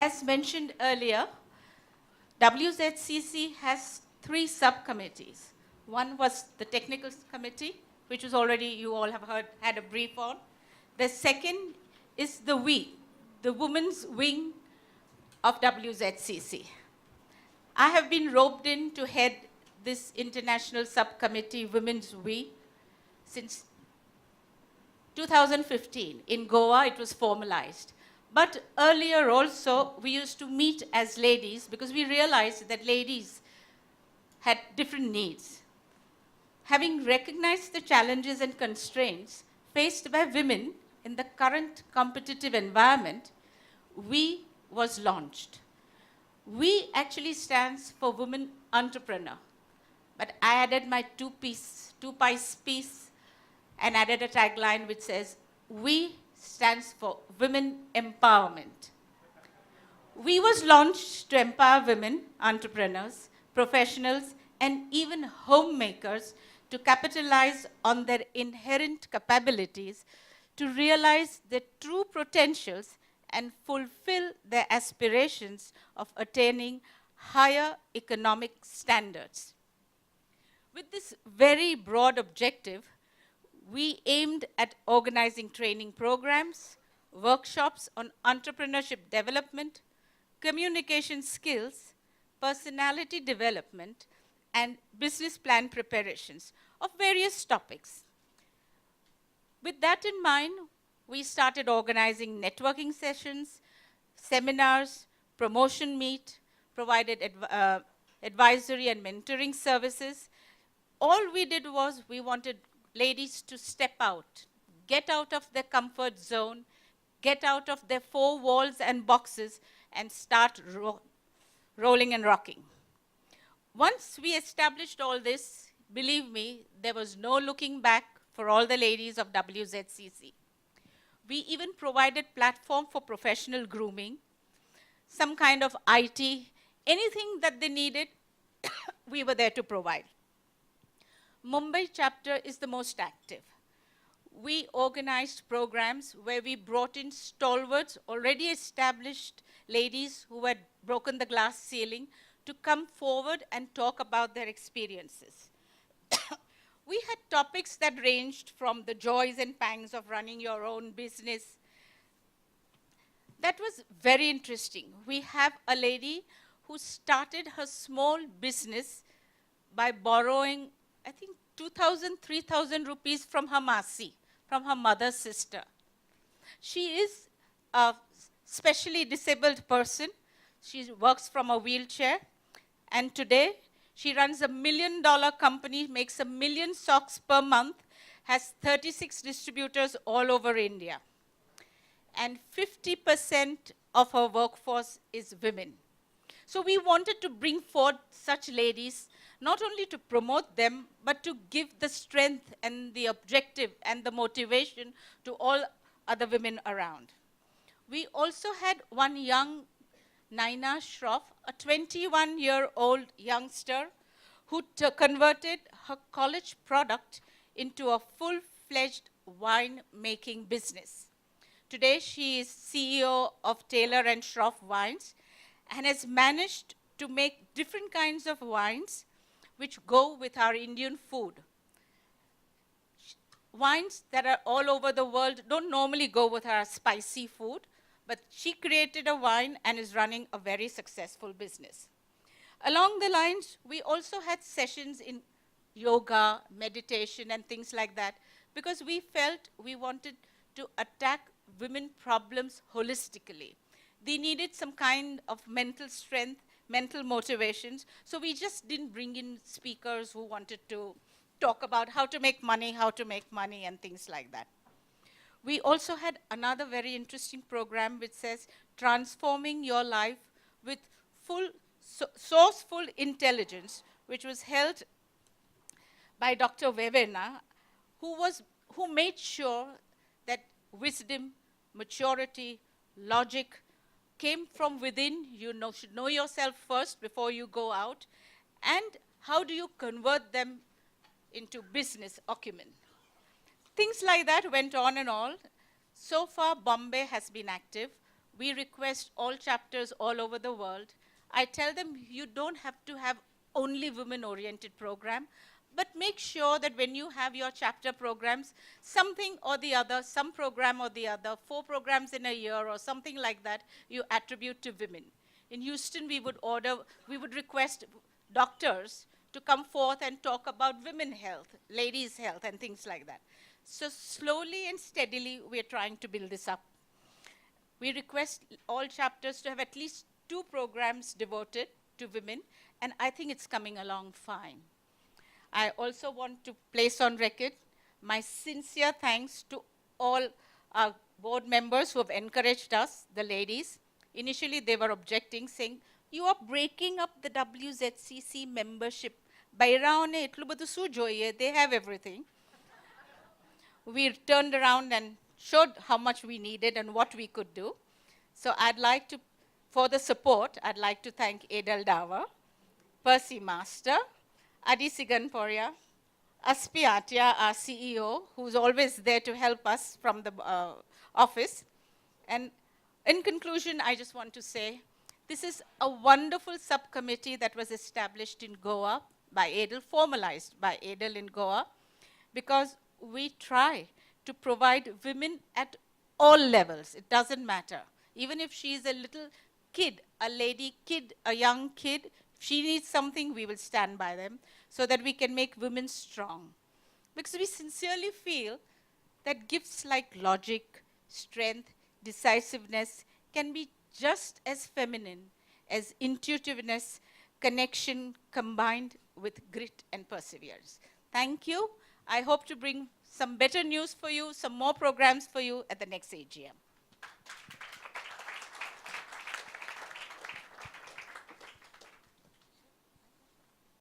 As mentioned earlier, WZCC has three subcommittees. One was the technical committee, which was already, you all have heard, had a brief on. The second is the the women's wing of WZCC. I have been roped in to head this international subcommittee, Women's We, since 2015. In Goa, it was formalized. But earlier also, we used to meet as ladies because we realized that ladies had different needs. Having recognized the challenges and constraints faced by women in the current competitive environment, We was launched. We actually stands for Women Entrepreneur. But I added my two-piece piece and added a tagline which says, We stands for Women Empowerment. We was launched to empower women, entrepreneurs, professionals, and even homemakers to capitalize on their inherent capabilities to realize their true potentials and fulfill their aspirations of attaining higher economic standards. With this very broad objective, we aimed at organizing training programs, workshops on entrepreneurship development, communication skills, personality development, and business plan preparations of various topics. With that in mind, we started organizing networking sessions, seminars, promotion meet, provided advisory and mentoring services. All we did was we wanted ladies to step out, get out of their comfort zone, get out of their four walls and boxes, and start rolling and rocking. Once we established all this, believe me, there was no looking back for all the ladies of WZCC. We even provided platform for professional grooming, some kind of IT, anything that they needed, we were there to provide. Mumbai chapter is the most active. We organized programs where we brought in stalwarts, already established ladies who had broken the glass ceiling to come forward and talk about their experiences. We had topics that ranged from the joys and pangs of running your own business. That was very interesting. We have a lady who started her small business by borrowing, I think, 2,000, 3,000 rupees from her masi, from her mother's sister. She is a specially disabled person. She works from a wheelchair. And today, she runs $1 million company, makes 1 million socks per month, has 36 distributors all over India. And 50% of her workforce is women. So we wanted to bring forth such ladies, not only to promote them, but to give the strength and the objective and the motivation to all other women around. We also had one young Naina Shroff, a 21-year-old youngster who converted her college product into a full-fledged wine-making business. Today, she is CEO of Taylor and Shroff Wines and has managed to make different kinds of wines which go with our Indian food. Wines that are all over the world don't normally go with our spicy food, but she created a wine and is running a very successful business. Along the lines, we also had sessions in yoga, meditation, and things like that, because we felt we wanted to attack women problems holistically. They needed some kind of mental strength, mental motivations, so we just didn't bring in speakers who wanted to talk about how to make money, and things like that. We also had another very interesting program which says transforming your life with sourceful intelligence, which was held by Dr. Vevena, who made sure that wisdom, maturity, logic came from within. You should know yourself first before you go out. And how do you convert them into business acumen? Things like that went on and all. So far, Bombay has been active. We request all chapters all over the world. I tell them you don't have to have only women-oriented program, but make sure that when you have your chapter programs, something or the other, some program or the other, 4 programs in a year or something like that, you attribute to women. In Houston, we would request doctors to come forth and talk about women health, ladies' health, and things like that. So slowly and steadily, we're trying to build this up. We request all chapters to have at least 2 programs devoted to women, and I think it's coming along fine. I also want to place on record my sincere thanks to all our board members who have encouraged us, the ladies. Initially, they were objecting, saying, "You are breaking up the WZCC membership. Bairaone itlu badu su જોઈએ, they have everything." We turned around and showed how much we needed and what we could do. So I'd like to, for the support, I'd like to thank Adel Dawa, Percy Master, Adi Siganporia, Aspi Atia, our CEO, who's always there to help us from the office. And in conclusion, I just want to say, this is a wonderful subcommittee that was established in Goa by Adel, formalized by Adel in Goa, because we try to provide women at all levels. It doesn't matter. Even if she's a little kid, a lady kid, a young kid, if she needs something, we will stand by them so that we can make women strong. Because we sincerely feel that gifts like logic, strength, decisiveness can be just as feminine as intuitiveness, connection combined with grit and perseverance. Thank you. I hope to bring some better news for you, some more programs for you at the next AGM.